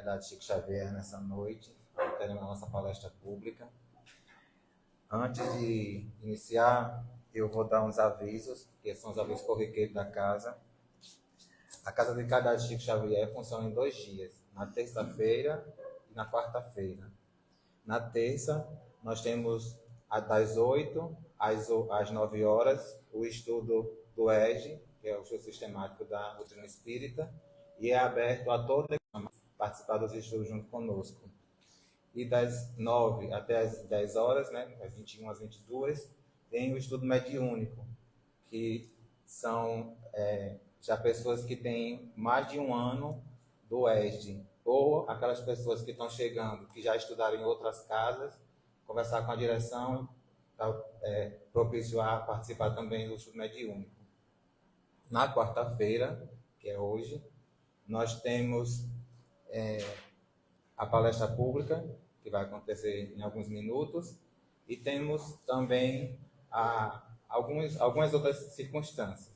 Caridade Chico Xavier nessa noite. Teremos a nossa palestra pública. Antes de iniciar, eu vou dar uns avisos, que são os avisos corriqueiros da casa. A Casa de Caridade Chico Xavier funciona em 2 dias, na terça-feira e na quarta-feira. Na terça, nós temos das 8 às 9 horas o estudo do EGE, que é o estudo sistemático da doutrina espírita, e é aberto a todos participar dos estudos junto conosco. E das 9 até as 10 horas, né, das 21 às 22, tem o estudo mediúnico, que são já pessoas que têm mais de 1 ano do ESD, ou aquelas pessoas que estão chegando, que já estudaram em outras casas, conversar com a direção, propício a participar também do estudo mediúnico. Na quarta-feira, que é hoje, nós temos a palestra pública, que vai acontecer em alguns minutos, e temos também algumas outras circunstâncias.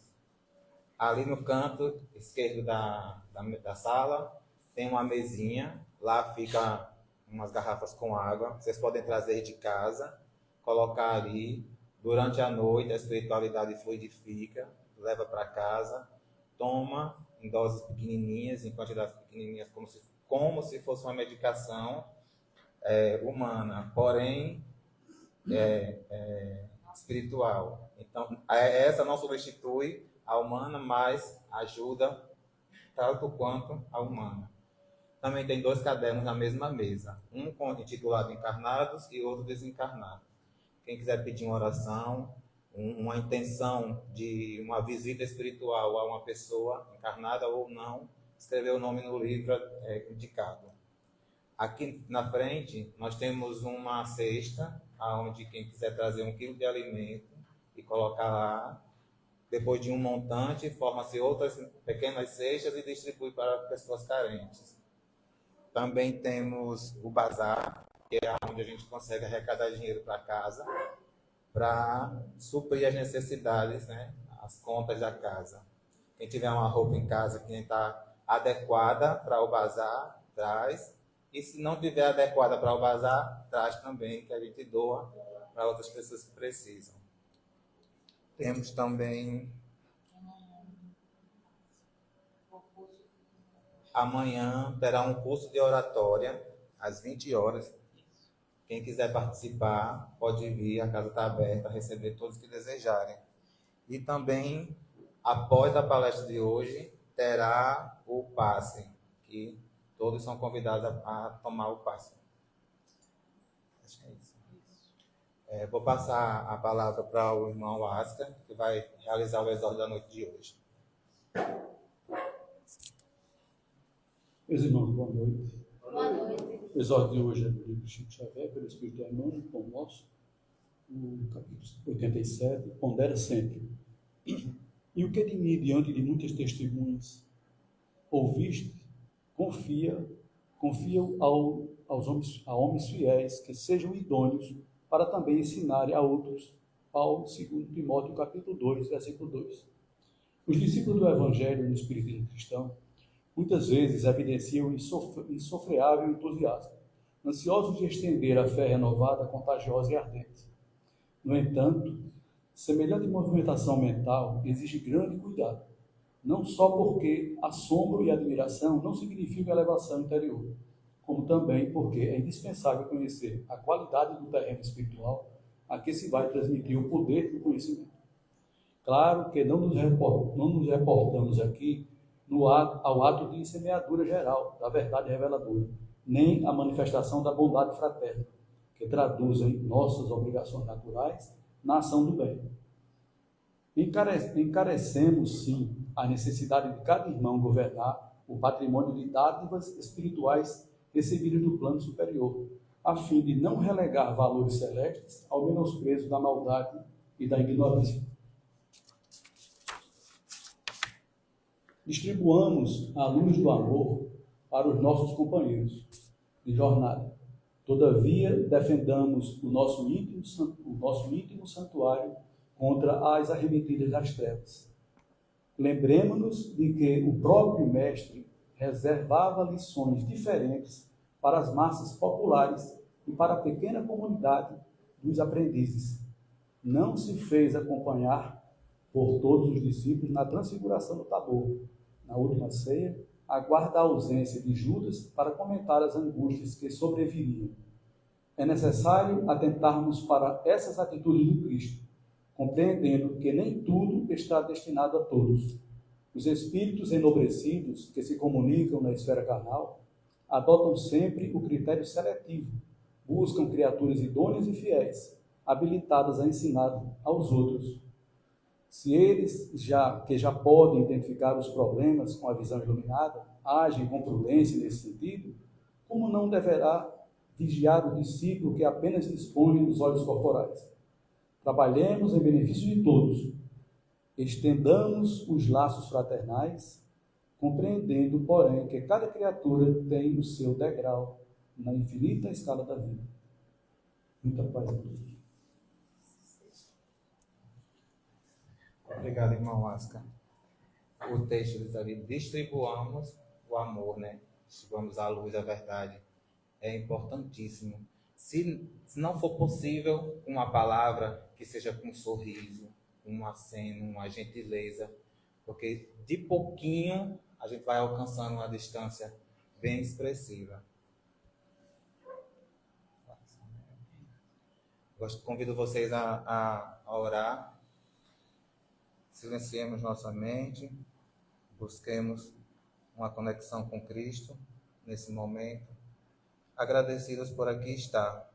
Ali no canto esquerdo da sala tem uma mesinha, lá fica umas garrafas com água, vocês podem trazer de casa, colocar ali, durante a noite a espiritualidade fluidifica, leva para casa, toma em doses pequenininhas, em quantidades pequenininhas, como se fosse uma medicação humana, porém espiritual. Então, essa não substitui a humana, mas ajuda tanto quanto a humana. Também tem 2 cadernos na mesma mesa, um intitulado Encarnados e outro Desencarnados. Quem quiser pedir uma oração, uma intenção de uma visita espiritual a uma pessoa encarnada ou não, escrever o nome no livro indicado. Aqui na frente, nós temos uma cesta, onde quem quiser trazer 1 quilo de alimento e colocar lá, depois de um montante, forma-se outras pequenas cestas e distribui para pessoas carentes. Também temos o bazar, que é onde a gente consegue arrecadar dinheiro para casa, para suprir as necessidades, né, as contas da casa. Quem tiver uma roupa em casa que está adequada para o bazar, traz. E se não tiver adequada para o bazar, traz também, que a gente doa para outras pessoas que precisam. Temos também... Amanhã terá um curso de oratória, às 20 horas. Quem quiser participar, pode vir, a casa está aberta a receber todos que desejarem. E também, após a palestra de hoje, terá o passe, que todos são convidados a tomar o passe. Acho que é isso. Vou passar a palavra para o irmão Asca, que vai realizar o exórdio da noite de hoje. Meus irmãos, boa noite. Boa noite. O exórdio de hoje é do livro Chico Xavier, pelo Espírito Emmanuel, com o nosso, o capítulo 87, pondera sempre. E o que de mim, diante de muitas testemunhas, ouviste, confia a homens fiéis, que sejam idôneos, para também ensinarem a outros. Paulo, 2 Timóteo, capítulo 2, versículo 2. Os discípulos do Evangelho no Espiritismo Cristão muitas vezes evidenciam insofreável entusiasmo, ansiosos de estender a fé renovada, contagiosa e ardente. No entanto, semelhante movimentação mental exige grande cuidado, não só porque assombro e admiração não significam elevação interior, como também porque é indispensável conhecer a qualidade do terreno espiritual a que se vai transmitir o poder do conhecimento. Claro que não nos reportamos aqui ao ato de semeadura geral da verdade reveladora, nem a manifestação da bondade fraterna, que traduzem nossas obrigações naturais na ação do bem. Encarecemos, sim, a necessidade de cada irmão governar o patrimônio de dádivas espirituais recebidas do plano superior, a fim de não relegar valores celestes ao menosprezo da maldade e da ignorância. Distribuamos a luz do amor para os nossos companheiros de jornada. Todavia, defendamos o nosso íntimo santuário contra as arremetidas das trevas. Lembremos-nos de que o próprio Mestre reservava lições diferentes para as massas populares e para a pequena comunidade dos aprendizes. Não se fez acompanhar por todos os discípulos na transfiguração do Tabor. Na última ceia, aguarda a ausência de Judas para comentar as angústias que sobreviriam. É necessário atentarmos para essas atitudes do Cristo, compreendendo que nem tudo está destinado a todos. Os espíritos enobrecidos que se comunicam na esfera carnal adotam sempre o critério seletivo, buscam criaturas idôneas e fiéis, habilitadas a ensinar aos outros. Se eles que já podem identificar os problemas com a visão iluminada, agem com prudência nesse sentido, como não deverá vigiar o discípulo que apenas dispõe dos olhos corporais? Trabalhemos em benefício de todos, estendamos os laços fraternais, compreendendo, porém, que cada criatura tem o seu degrau na infinita escala da vida. Muita paz a todos. Obrigado, irmão Asca. O texto diz ali, distribuamos o amor, né? Distribuamos a luz, a verdade. É importantíssimo. Se não for possível, uma palavra que seja com um sorriso, um aceno, uma gentileza, porque de pouquinho a gente vai alcançando uma distância bem expressiva. Convido vocês a orar. Silenciemos nossa mente, busquemos uma conexão com Cristo nesse momento. Agradecidos por aqui estar.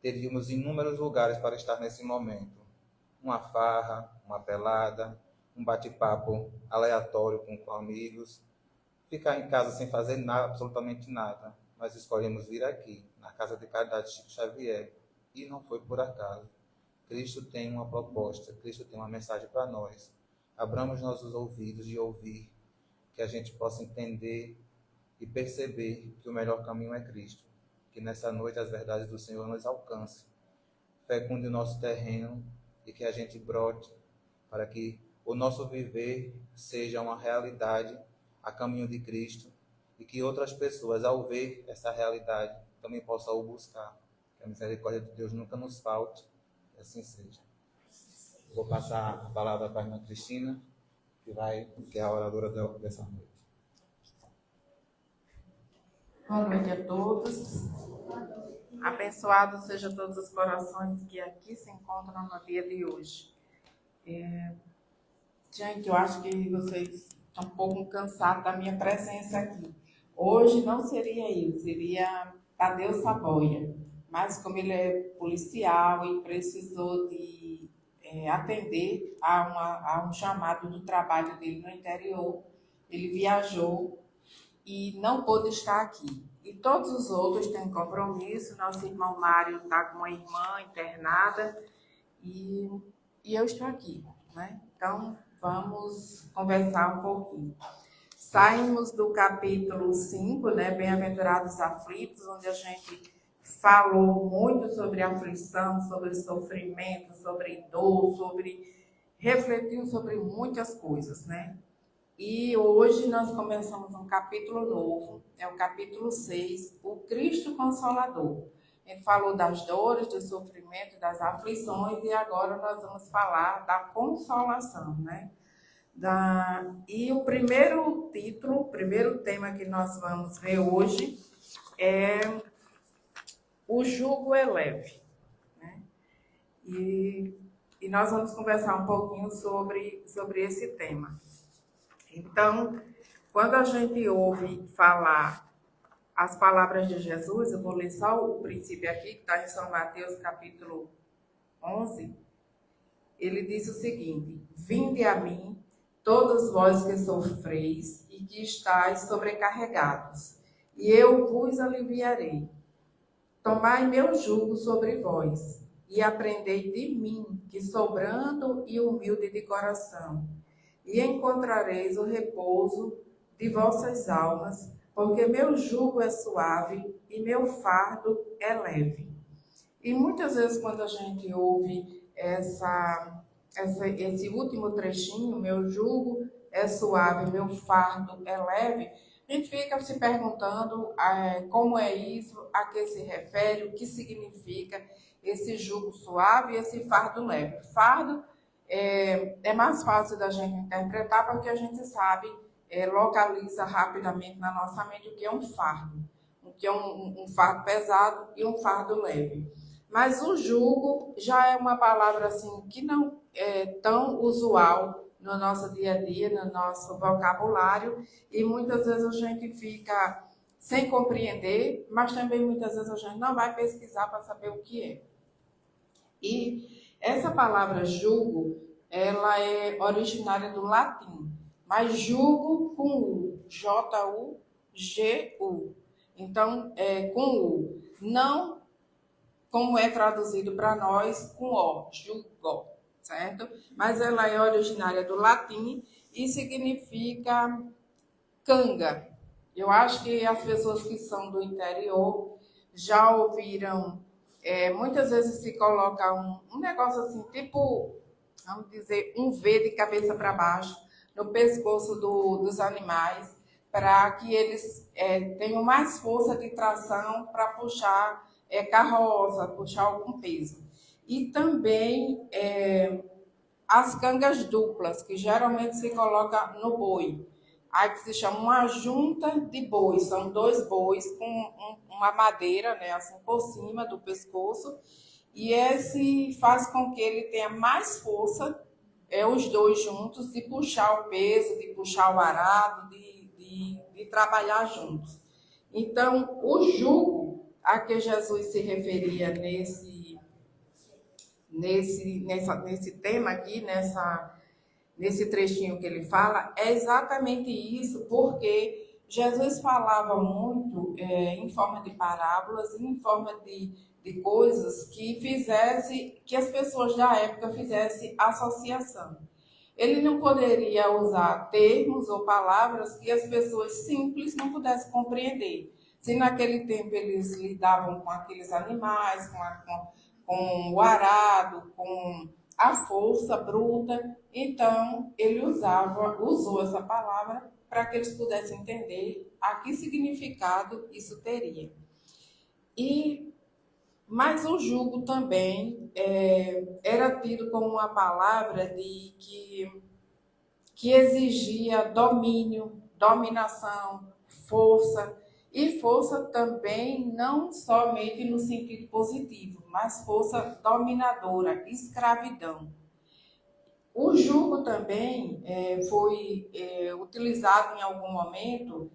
Teríamos inúmeros lugares para estar nesse momento. Uma farra, uma pelada, um bate-papo aleatório com amigos, ficar em casa sem fazer nada, absolutamente nada. Nós escolhemos vir aqui, na Casa de Caridade Chico Xavier, e não foi por acaso. Cristo tem uma proposta, Cristo tem uma mensagem para nós. Abramos nossos ouvidos de ouvir, que a gente possa entender e perceber que o melhor caminho é Cristo. Que nessa noite as verdades do Senhor nos alcancem. Fecunde o nosso terreno e que a gente brote para que o nosso viver seja uma realidade a caminho de Cristo e que outras pessoas, ao ver essa realidade, também possam o buscar. Que a misericórdia de Deus nunca nos falte. Que assim seja. Vou passar a palavra para a irmã Cristina, que é a oradora dessa noite. Boa noite a todos. Abençoados sejam todos os corações que aqui se encontram no dia de hoje. Gente, eu acho que vocês estão um pouco cansados da minha presença aqui. Hoje não seria eu, seria Tadeu Saboia. Mas como ele é policial e precisou de atender a um chamado do trabalho dele no interior, ele viajou e não pôde estar aqui. E todos os outros têm compromisso. Nosso irmão Mário está com uma irmã internada e eu estou aqui, né? Então, vamos conversar um pouquinho. Saímos do capítulo 5, né? Bem-aventurados aflitos, onde a gente falou muito sobre aflição, sobre sofrimento, sobre dor, refletiu sobre muitas coisas, né? E hoje nós começamos um capítulo novo, é o capítulo 6, o Cristo Consolador. Ele falou das dores, do sofrimento, das aflições, e agora nós vamos falar da consolação, né? E o primeiro título, o primeiro tema que nós vamos ver hoje é o jugo é leve, né? E nós vamos conversar um pouquinho sobre esse tema. Então, quando a gente ouve falar as palavras de Jesus, eu vou ler só o princípio aqui, que está em São Mateus, capítulo 11, ele diz o seguinte: vinde a mim, todos vós que sofreis e que estáis sobrecarregados, e eu vos aliviarei. Tomai meu jugo sobre vós, e aprendei de mim, que sou brando e humilde de coração, e encontrareis o repouso de vossas almas, porque meu jugo é suave e meu fardo é leve. E muitas vezes quando a gente ouve esse último trechinho, meu jugo é suave, meu fardo é leve, A gente fica se perguntando como é isso, a que se refere, o que significa esse jugo suave e esse fardo leve. Fardo é mais fácil da gente interpretar porque a gente sabe, localiza rapidamente na nossa mente o que é um fardo, o que é um fardo pesado e um fardo leve. Mas o jugo já é uma palavra assim que não é tão usual no nosso dia a dia, no nosso vocabulário, e muitas vezes a gente fica sem compreender, mas também muitas vezes a gente não vai pesquisar para saber o que é. E essa palavra jugo, ela é originária do latim, mas jugo com U, J-U-G-U. Então, com U. Não como é traduzido para nós com O, jugo, certo? Mas ela é originária do latim e significa canga. Eu acho que as pessoas que são do interior já ouviram, muitas vezes se coloca um negócio assim, tipo, vamos dizer, um V de cabeça para baixo no pescoço dos animais, para que eles tenham mais força de tração para puxar carroça, puxar algum peso. E também as cangas duplas, que geralmente se coloca no boi. Aí que se chama uma junta de bois, são dois bois com uma madeira, né, assim por cima do pescoço, e esse faz com que ele tenha mais força, os dois juntos, de puxar o peso, de puxar o arado, de trabalhar juntos. Então, o jugo a que Jesus se referia nesse tema aqui, nesse trechinho que ele fala, é exatamente isso, porque Jesus falava muito em forma de parábolas, em forma de coisas que fizesse, que as pessoas da época fizessem associação. Ele não poderia usar termos ou palavras que as pessoas simples não pudessem compreender. Se naquele tempo eles lidavam com aqueles animais, com o arado, com a força bruta, então ele usou essa palavra para que eles pudessem entender a que significado isso teria. Mas o jugo também era tido como uma palavra que exigia domínio, dominação, força, e força também não somente no sentido positivo, mas força dominadora, escravidão. O jugo também foi utilizado em algum momento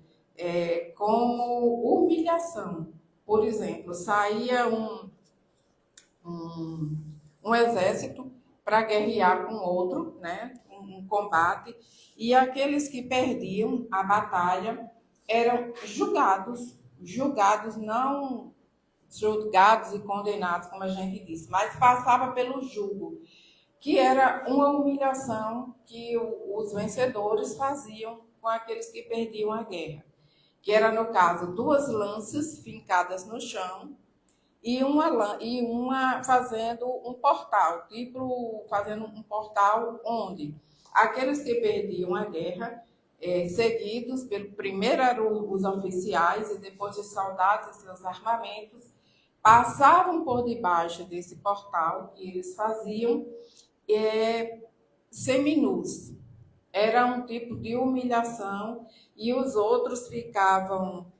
como humilhação. Por exemplo, saía um exército para guerrear com outro, né, um combate, e aqueles que perdiam a batalha eram julgados não julgados e condenados, como a gente disse, mas passava pelo jugo, que era uma humilhação que os vencedores faziam com aqueles que perdiam a guerra, que era, no caso, 2 lanças fincadas no chão e uma fazendo um portal, tipo fazendo um portal onde aqueles que perdiam a guerra, seguidos primeiro eram os oficiais e depois os soldados e seus armamentos, passavam por debaixo desse portal que eles faziam seminus. Era um tipo de humilhação e os outros ficavam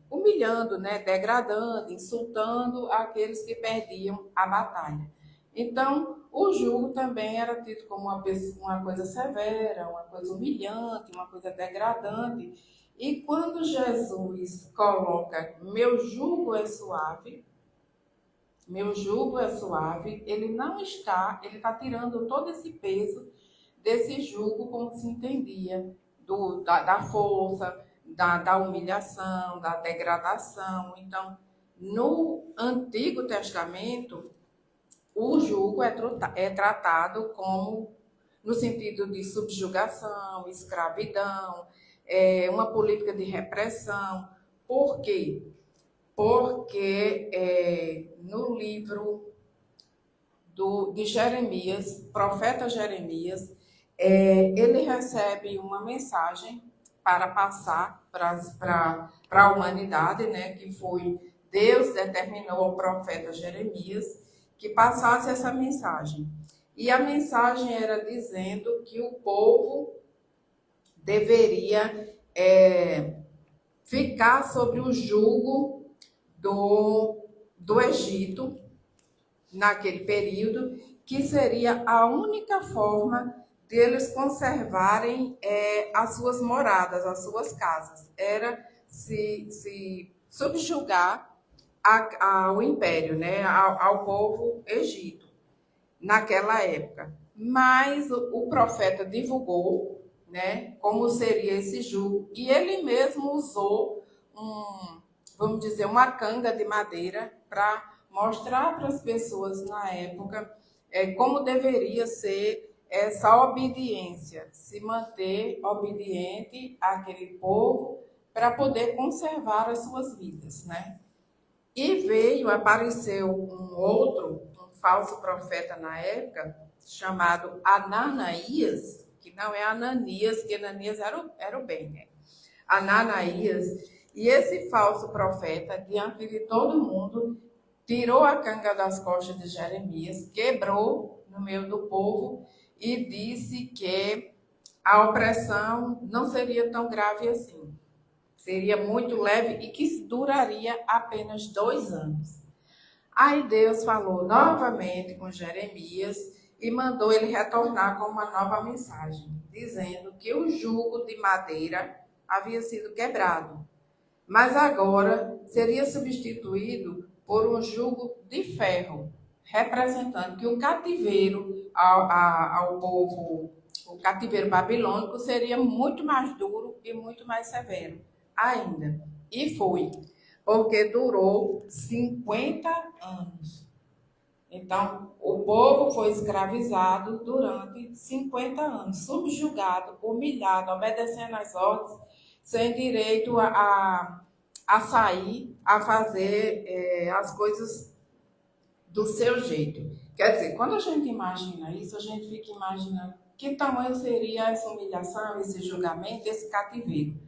humilhando, né, degradando, insultando aqueles que perdiam a batalha. Então, o jugo também era tido como uma coisa severa, uma coisa humilhante, uma coisa degradante. E quando Jesus coloca meu jugo é suave, ele não está, ele está tirando todo esse peso desse jugo, como se entendia, da força, da humilhação, da degradação. Então, no Antigo Testamento, o jugo é tratado como no sentido de subjugação, escravidão, uma política de repressão. Por quê? Porque no livro de Jeremias, profeta Jeremias, ele recebe uma mensagem para passar para a humanidade, né, que foi Deus determinou ao profeta Jeremias que passasse essa mensagem. E a mensagem era dizendo que o povo deveria ficar sobre o jugo do Egito, naquele período, que seria a única forma deles conservarem as suas moradas, as suas casas. Era se subjugar ao império, né, ao povo egito, naquela época. Mas o profeta divulgou, né, como seria esse jugo, e ele mesmo usou vamos dizer, uma canga de madeira para mostrar para as pessoas na época como deveria ser essa obediência, se manter obediente àquele povo para poder conservar as suas vidas, né? E apareceu um falso profeta na época, chamado Ananias, que não é Ananias, que Ananias era o bem, né? Ananias, e esse falso profeta, diante de todo mundo, tirou a canga das costas de Jeremias, quebrou no meio do povo e disse que a opressão não seria tão grave assim. Seria muito leve e que duraria apenas 2 anos. Aí Deus falou novamente com Jeremias e mandou ele retornar com uma nova mensagem, dizendo que o jugo de madeira havia sido quebrado, mas agora seria substituído por um jugo de ferro, representando que o cativeiro ao povo, o cativeiro babilônico, seria muito mais duro e muito mais severo ainda. E foi, porque durou 50 anos. Então, o povo foi escravizado durante 50 anos, subjugado, humilhado, obedecendo às ordens, sem direito a sair, a fazer as coisas do seu jeito. Quer dizer, quando a gente imagina isso, a gente fica imaginando que tamanho seria essa humilhação, esse julgamento, esse cativeiro.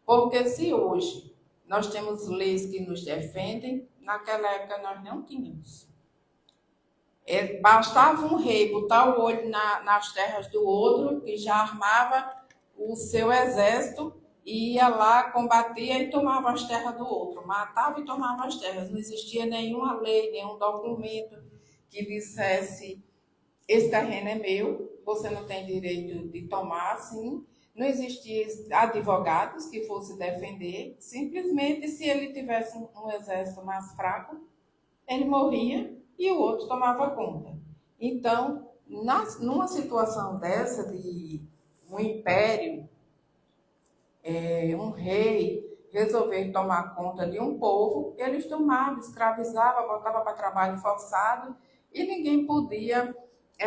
Porque se hoje nós temos leis que nos defendem, naquela época nós não tínhamos. Bastava um rei botar o olho nas terras do outro, que já armava o seu exército, e ia lá, combatia e tomava as terras do outro. Matava e tomava as terras. Não existia nenhuma lei, nenhum documento que dissesse: esse terreno é meu, você não tem direito de tomar assim. Não existia advogados que fossem defender. Simplesmente, se ele tivesse um exército mais fraco, ele morria e o outro tomava conta. Então, numa situação dessa de um império, um rei resolver tomar conta de um povo, eles tomavam, escravizavam, botavam para trabalho forçado e ninguém podia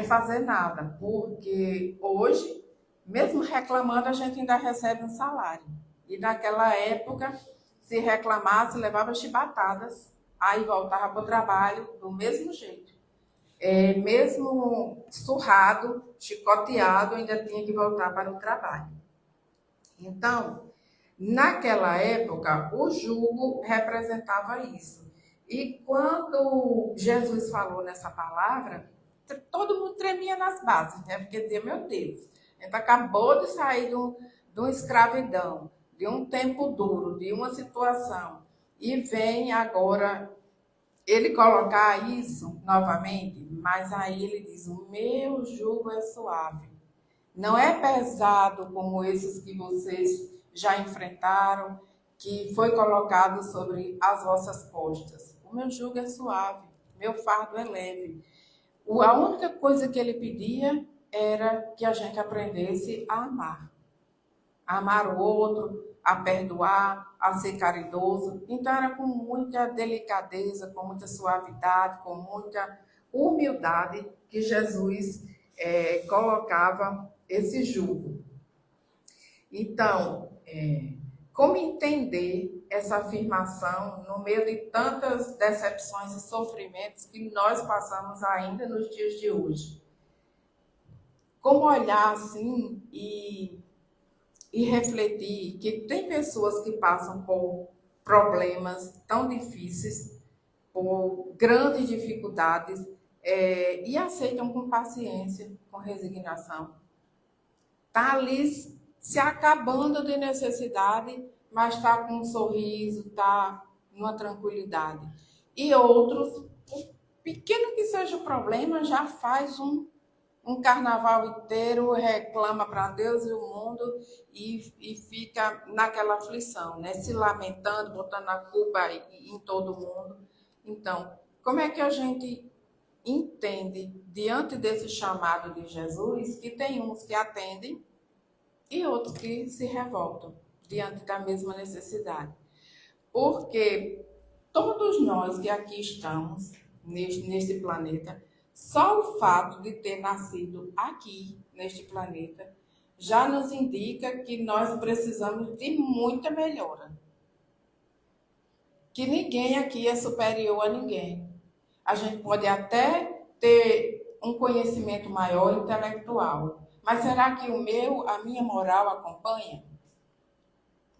fazer nada, porque hoje, mesmo reclamando, a gente ainda recebe um salário. E naquela época, se reclamasse, levava chibatadas, aí voltava para o trabalho do mesmo jeito. Mesmo surrado, chicoteado, ainda tinha que voltar para o trabalho. Então, naquela época, o jugo representava isso. E quando Jesus falou nessa palavra, todo mundo tremia nas bases, né? Porque dizia: meu Deus, a gente acabou de sair de uma escravidão, de um tempo duro, de uma situação, e vem agora ele colocar isso novamente, mas aí ele diz: o meu jugo é suave. Não é pesado como esses que vocês já enfrentaram, que foi colocado sobre as vossas costas. O meu jugo é suave, meu fardo é leve. A única coisa que ele pedia era que a gente aprendesse a amar. A amar o outro, a perdoar, a ser caridoso. Então era com muita delicadeza, com muita suavidade, com muita humildade que Jesus colocava esse jugo. Então, como entender essa afirmação no meio de tantas decepções e sofrimentos que nós passamos ainda nos dias de hoje? Como olhar assim e e refletir que tem pessoas que passam por problemas tão difíceis, por grandes dificuldades, e aceitam com paciência, com resignação. Está ali se acabando de necessidade, mas está com um sorriso, está numa tranquilidade. E outros, pequeno que seja o problema, já faz um carnaval inteiro, reclama para Deus e o mundo e fica naquela aflição, né? Se lamentando, botando a culpa em todo mundo. Então, como é que a gente entende, diante desse chamado de Jesus, que tem uns que atendem e outros que se revoltam diante da mesma necessidade? Porque todos nós que aqui estamos, neste planeta, só o fato de ter nascido aqui, neste planeta, já nos indica que nós precisamos de muita melhora. Que ninguém aqui é superior a ninguém. A gente pode até ter um conhecimento maior intelectual, mas será que a minha moral acompanha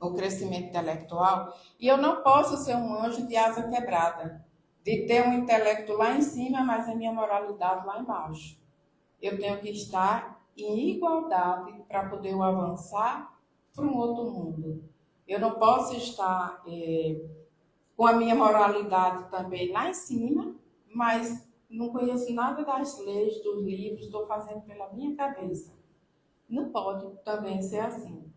o crescimento intelectual? E eu não posso ser um anjo de asa quebrada, de ter um intelecto lá em cima, mas a minha moralidade lá embaixo. Eu tenho que estar em igualdade para poder avançar para um outro mundo. Eu não posso estar com a minha moralidade também lá em cima, mas não conheço nada das leis, dos livros, estou fazendo pela minha cabeça. Não pode também ser assim.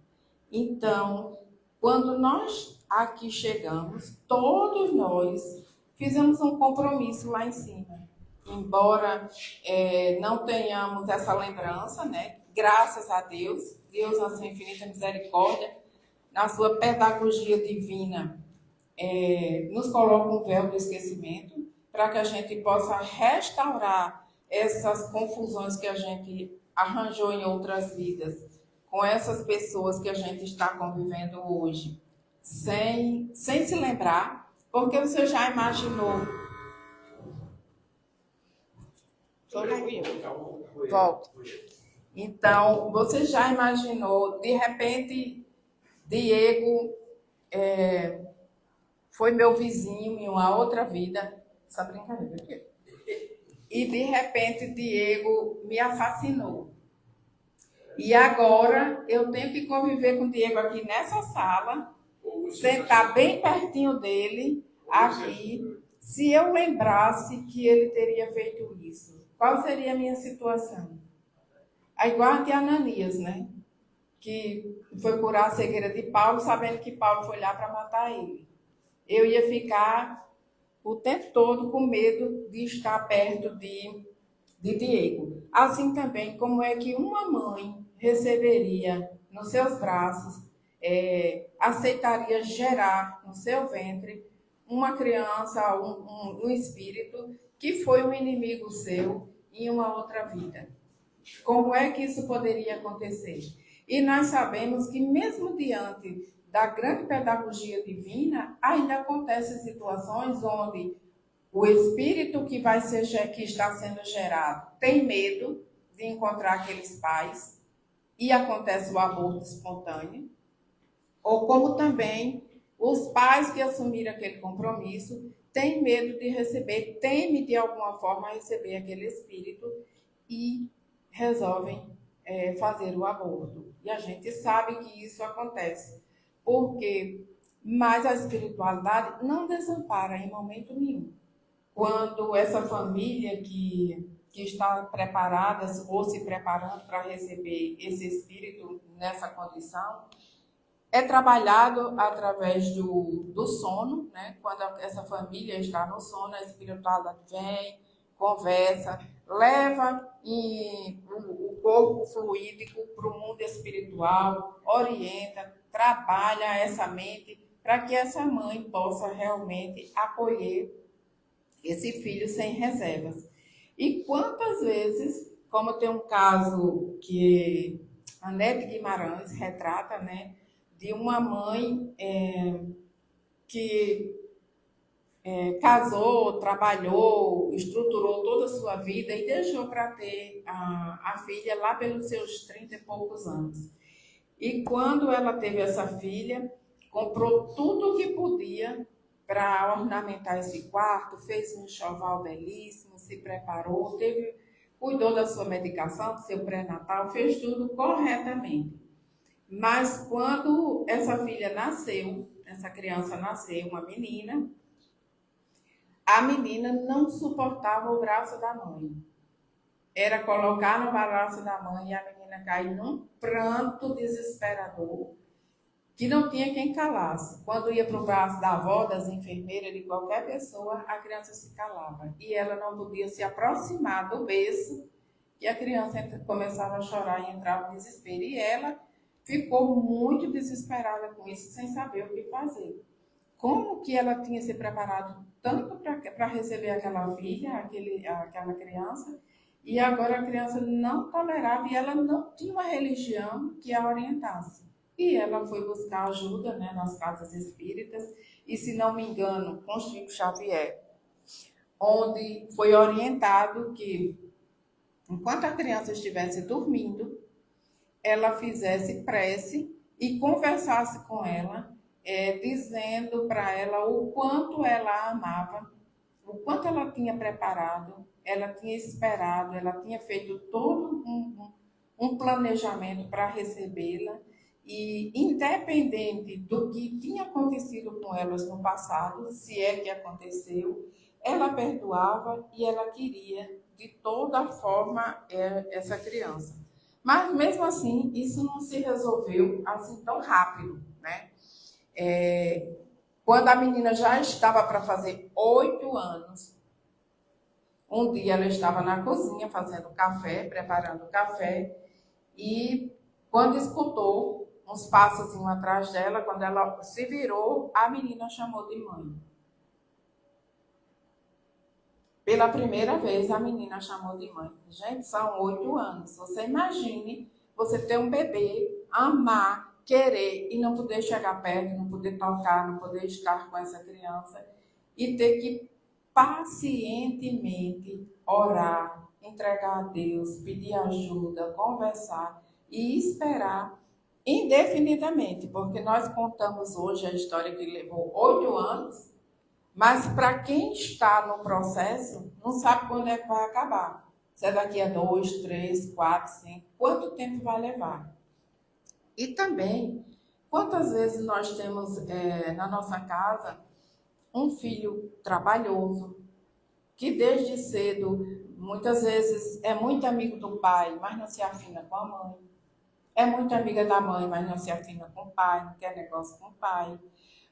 Então, quando nós aqui chegamos, todos nós fizemos um compromisso lá em cima. Embora não tenhamos essa lembrança, né? Graças a Deus, Deus na sua infinita misericórdia, na sua pedagogia divina, nos coloca um véu do esquecimento para que a gente possa restaurar essas confusões que a gente arranjou em outras vidas, com essas pessoas que a gente está convivendo hoje, sem se lembrar. Porque você já imaginou? Volto. Então, você já imaginou, de repente, Diego foi meu vizinho em uma outra vida, essa brincadeira aqui. E de repente Diego me assassinou. E agora eu tenho que conviver com o Diego aqui nessa sala, sentar bem pertinho dele, aqui. Se eu lembrasse que ele teria feito isso, qual seria a minha situação? É igual a de Ananias, né? Que foi curar a cegueira de Paulo, sabendo que Paulo foi lá para matar ele. Eu ia ficar o tempo todo com medo de estar perto de Diego. Assim também, como é que uma mãe receberia nos seus braços, aceitaria gerar no seu ventre uma criança, um espírito que foi um inimigo seu em uma outra vida? Como é que isso poderia acontecer? E nós sabemos que mesmo diante da grande pedagogia divina, ainda acontecem situações onde o espírito que está sendo gerado tem medo de encontrar aqueles pais e acontece o aborto espontâneo, ou como também os pais que assumiram aquele compromisso têm medo de receber, temem de alguma forma receber aquele espírito e resolvem fazer o aborto. E a gente sabe que isso acontece, mas a espiritualidade não desampara em momento nenhum. Quando essa família que está preparada ou se preparando para receber esse espírito nessa condição, é trabalhado através do sono, né? Quando essa família está no sono, a espiritualidade vem, conversa, leva o corpo fluídico para o mundo espiritual, orienta, trabalha essa mente para que essa mãe possa realmente acolher esse filho sem reservas. E quantas vezes, como tem um caso que a Anete Guimarães retrata, né, de uma mãe que casou, trabalhou, estruturou toda a sua vida e deixou para ter a filha lá pelos seus 30 e poucos anos. E quando ela teve essa filha, comprou tudo o que podia para ornamentar esse quarto, fez um enxoval belíssimo, se preparou, cuidou da sua medicação, do seu pré-natal, fez tudo corretamente. Mas quando essa filha nasceu, essa criança nasceu, uma menina, a menina não suportava o braço da mãe. Era colocar no braço da mãe e a menina cair num pranto desesperador, que não tinha quem calasse. Quando ia para o braço da avó, das enfermeiras, de qualquer pessoa, a criança se calava. E ela não podia se aproximar do berço, que a criança começava a chorar e entrava em desespero. E ela ficou muito desesperada com isso, sem saber o que fazer. Como que ela tinha se preparado tanto para receber aquela filha, aquela criança, e agora a criança não tolerava e ela não tinha uma religião que a orientasse. E ela foi buscar ajuda, né, nas casas espíritas, e se não me engano, com Chico Xavier, onde foi orientado que, enquanto a criança estivesse dormindo, ela fizesse prece e conversasse com ela, dizendo para ela o quanto ela a amava, o quanto ela tinha preparado, ela tinha esperado, ela tinha feito todo um planejamento para recebê-la, e independente do que tinha acontecido com elas no passado, se é que aconteceu, ela perdoava e ela queria de toda forma essa criança. Mas mesmo assim, isso não se resolveu assim tão rápido, né? Quando a menina já estava para fazer 8 anos, um dia ela estava na cozinha fazendo café, preparando café, e quando escutou uns passos atrás dela, quando ela se virou, a menina chamou de mãe. Pela primeira vez, a menina chamou de mãe. Gente, são 8 anos. Você imagine você ter um bebê, amar, querer e não poder chegar perto, não poder tocar, não poder estar com essa criança e ter que pacientemente orar, entregar a Deus, pedir ajuda, conversar e esperar indefinidamente, porque nós contamos hoje a história que levou 8 anos, mas para quem está no processo, não sabe quando é que vai acabar. Se é daqui a 2, 3, 4, 5, quanto tempo vai levar? E também, quantas vezes nós temos na nossa casa um filho trabalhoso, que desde cedo, muitas vezes, é muito amigo do pai, mas não se afina com a mãe. É muito amiga da mãe, mas não se afina com o pai, não quer negócio com o pai.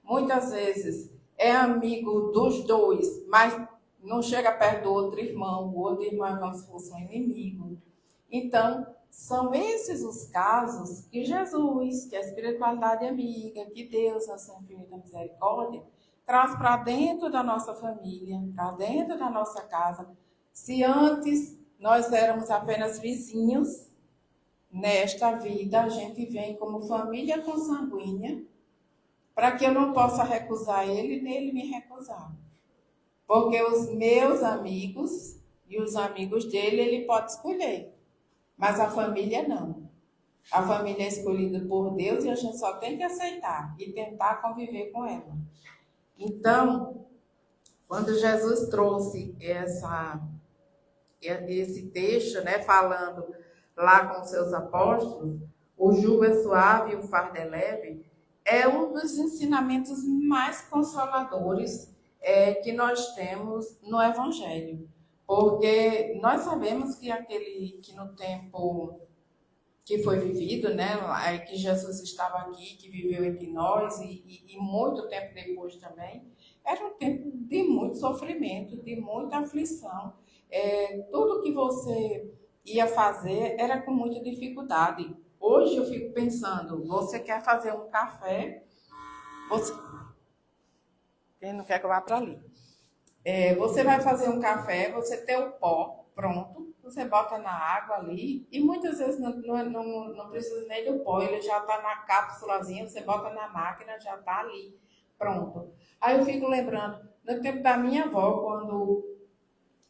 Muitas vezes é amigo dos dois, mas não chega perto do outro irmão. O outro irmão é como se fosse um inimigo. Então, são esses os casos que Jesus, que a espiritualidade amiga, que Deus, na sua infinita misericórdia, traz para dentro da nossa família, para dentro da nossa casa. Se antes nós éramos apenas vizinhos, nesta vida a gente vem como família consanguínea, para que eu não possa recusar ele, nem ele me recusar. Porque os meus amigos e os amigos dele, ele pode escolher. Mas a família não. A família é escolhida por Deus e a gente só tem que aceitar e tentar conviver com ela. Então, quando Jesus trouxe esse texto, né, falando lá com seus apóstolos, o jugo é suave e o fardo é leve, é um dos ensinamentos mais consoladores que nós temos no Evangelho. Porque nós sabemos que no tempo que foi vivido, né, que Jesus estava aqui, que viveu entre nós e muito tempo depois também, era um tempo de muito sofrimento, de muita aflição. Tudo que você ia fazer era com muita dificuldade. Hoje eu fico pensando, você quer fazer um café, quem não quer que eu vá para ali? Você vai fazer um café, você tem o pó pronto, você bota na água ali, e muitas vezes não precisa nem do pó, ele já está na cápsulazinha, você bota na máquina, já está ali, pronto. Aí eu fico lembrando, no tempo da minha avó, quando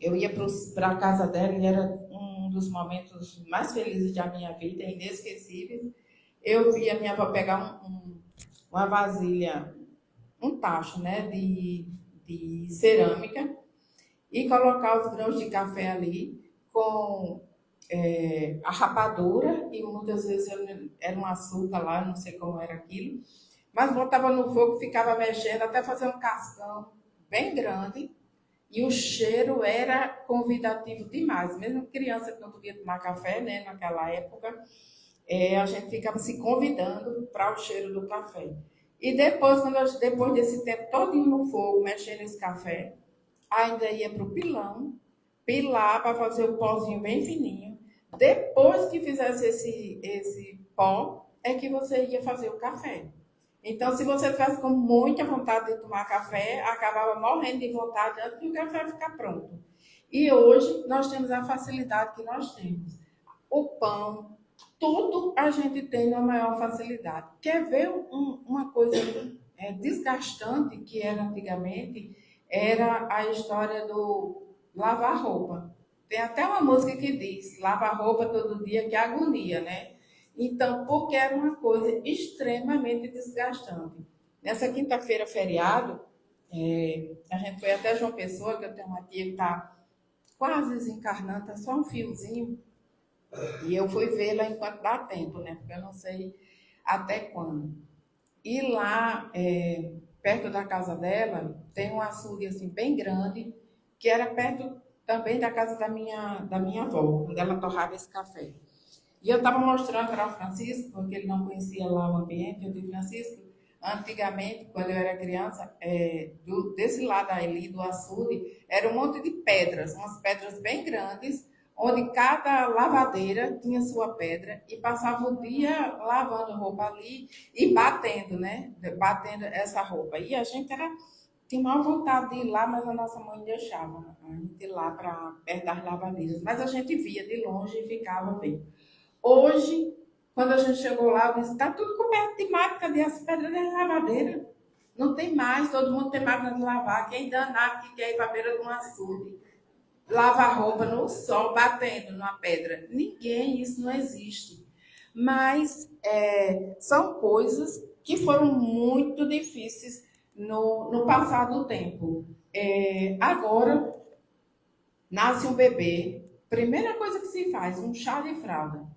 eu ia para a casa dela, e era um dos momentos mais felizes da minha vida, inesquecíveis, eu vi a minha avó pegar uma vasilha, um tacho, né, de cerâmica e colocar os grãos de café ali com a rapadura e muitas vezes era um açúcar lá, não sei como era aquilo, mas botava no fogo, ficava mexendo até fazer um cascão bem grande e o cheiro era convidativo demais. Mesmo criança que não podia tomar café, né, naquela época, a gente ficava se convidando para o cheiro do café. E depois, depois desse tempo todinho no fogo, mexendo esse café, ainda ia para o pilão, pilar para fazer o pozinho bem fininho. Depois que fizesse esse pó, é que você ia fazer o café. Então, se você tivesse com muita vontade de tomar café, acabava morrendo de vontade antes do café ficar pronto. E hoje, nós temos a facilidade que nós temos. O pão, tudo a gente tem na maior facilidade. Quer ver uma coisa desgastante que era antigamente? Era a história do lavar roupa. Tem até uma música que diz, lavar roupa todo dia, que agonia, né? Então, porque era uma coisa extremamente desgastante. Nessa quinta-feira, feriado, a gente foi até João Pessoa, que eu tenho uma tia que está quase desencarnando, está só um fiozinho, e eu fui vê-la enquanto dá tempo, né? Porque eu não sei até quando. E lá, perto da casa dela, tem um açude assim, bem grande, que era perto também da casa da minha avó, onde ela torrava esse café. E eu estava mostrando para o Francisco, porque ele não conhecia lá o ambiente, eu disse, Francisco, antigamente, quando eu era criança, desse lado ali do açude, era um monte de pedras, umas pedras bem grandes, onde cada lavadeira tinha sua pedra e passava o dia lavando roupa ali e batendo, né? Batendo essa roupa. E a gente tinha maior vontade de ir lá, mas a nossa mãe deixava a gente ir lá para perto das lavadeiras. Mas a gente via de longe e ficava bem. Hoje, quando a gente chegou lá, eu disse, está tudo coberto de máquina, cadê as pedras da lavadeira? Não tem mais, todo mundo tem máquina de lavar. Quem danado que quer ir para a beira de um açude, lava roupa no sol, batendo numa pedra. Ninguém, isso não existe. Mas são coisas que foram muito difíceis no passar do tempo. Agora, nasce um bebê, primeira coisa que se faz, um chá de fralda.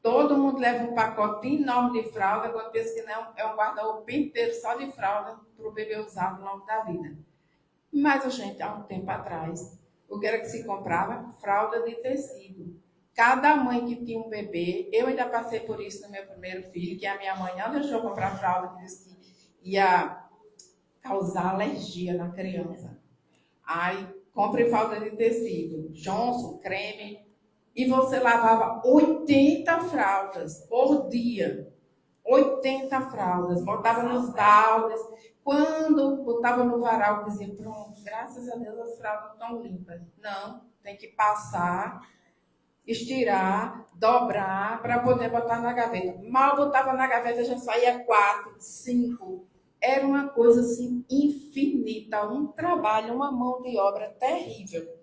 Todo mundo leva um pacote enorme de fralda, quando pensa que não, é um guarda-roupa inteiro só de fralda para o bebê usar ao longo da vida. Mas a gente, há um tempo atrás, o que era que se comprava? Fralda de tecido. Cada mãe que tinha um bebê, eu ainda passei por isso no meu primeiro filho, que a minha mãe não deixou comprar fralda, que disse que ia causar alergia na criança. Aí, compre fralda de tecido, Johnson, creme, e você lavava 80 fraldas por dia. 80 fraldas, botava nos baldes. Quando botava no varal, dizia, pronto, graças a Deus as fraldas estão limpas. Não, tem que passar, estirar, dobrar, para poder botar na gaveta. Mal botava na gaveta, já saía 4, 5. Era uma coisa assim infinita, um trabalho, uma mão de obra terrível.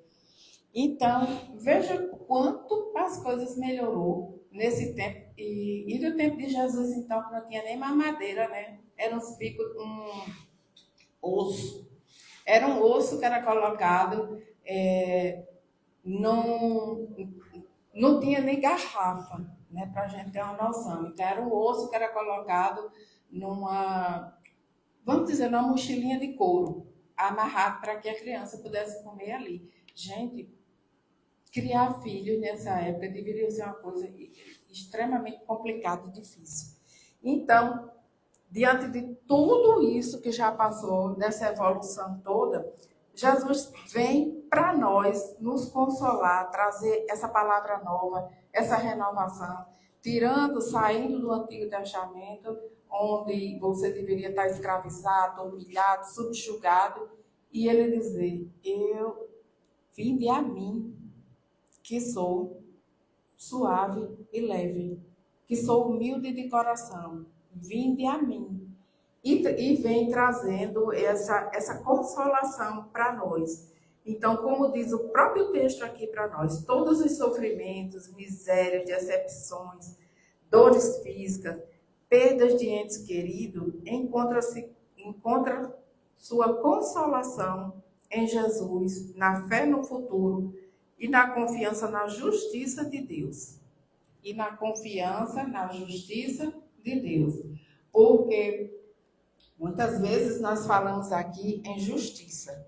Então, veja quanto as coisas melhorou nesse tempo. E no tempo de Jesus, então, que não tinha nem mamadeira, né? Era um osso. Era um osso que era colocado, não tinha nem garrafa, né? Para a gente ter uma noção. Então, era um osso que era colocado vamos dizer, numa mochilinha de couro, amarrado para que a criança pudesse comer ali. Gente, criar filhos nessa época deveria ser uma coisa extremamente complicada e difícil. Então, diante de tudo isso que já passou, dessa evolução toda, Jesus vem para nós nos consolar, trazer essa palavra nova, essa renovação, saindo do Antigo Testamento, onde você deveria estar escravizado, humilhado, subjugado, e ele dizer, vinde a mim, que sou suave e leve, que sou humilde de coração, vinde a mim. E vem trazendo essa consolação para nós. Então, como diz o próprio texto aqui para nós, todos os sofrimentos, misérias, decepções, dores físicas, perdas de entes queridos, encontra sua consolação em Jesus, na fé no futuro e na confiança na justiça de Deus. E na confiança na justiça de Deus. Porque muitas vezes nós falamos aqui em justiça,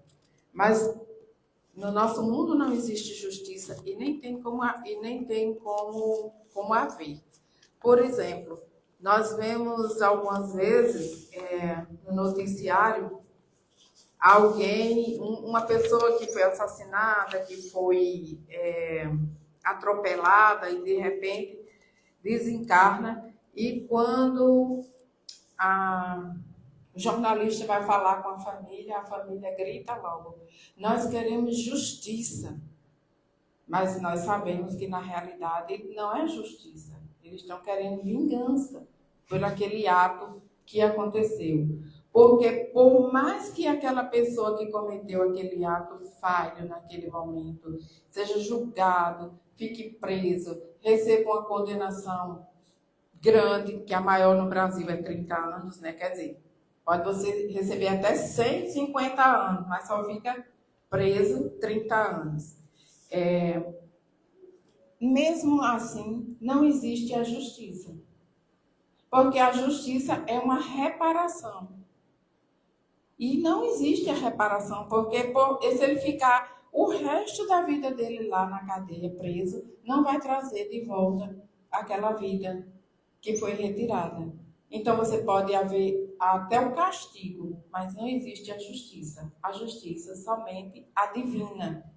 mas no nosso mundo não existe justiça e nem tem como haver. Por exemplo, nós vemos algumas vezes no noticiário uma pessoa que foi assassinada, que foi atropelada e de repente desencarna, e quando o jornalista vai falar com a família grita logo: nós queremos justiça. Mas nós sabemos que na realidade não é justiça. Eles estão querendo vingança por aquele ato que aconteceu. Porque por mais que aquela pessoa que cometeu aquele ato falhe naquele momento, seja julgado, fique preso, receba uma condenação grande, que a maior no Brasil é 30 anos, né? Quer dizer, pode você receber até 150 anos, mas só fica preso 30 anos. Mesmo assim, não existe a justiça. Porque a justiça é uma reparação. E não existe a reparação, porque se ele ficar o resto da vida dele lá na cadeia, preso, não vai trazer de volta aquela vida que foi retirada. Então, você pode haver até o castigo, mas não existe a justiça. A justiça somente a divina.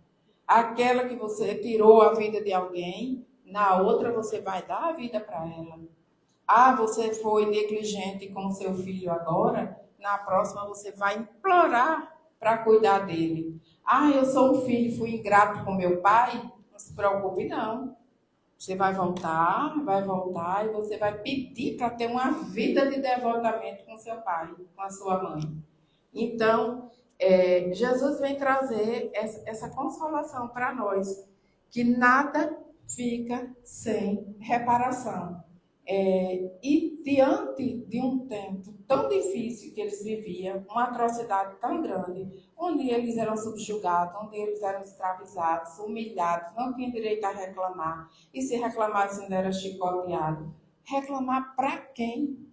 Aquela que você tirou a vida de alguém, na outra você vai dar a vida para ela. Você foi negligente com seu filho agora, na próxima você vai implorar para cuidar dele. Eu sou um filho, fui ingrato com meu pai. Não se preocupe, não. Você vai voltar e você vai pedir para ter uma vida de devotamento com seu pai, com a sua mãe. Então, Jesus vem trazer essa consolação para nós, que nada fica sem reparação. E diante de um tempo tão difícil que eles viviam, uma atrocidade tão grande, onde eles eram subjugados, onde eles eram escravizados, humilhados, não tinham direito a reclamar, e se reclamassem ainda era chicoteado. Reclamar para quem?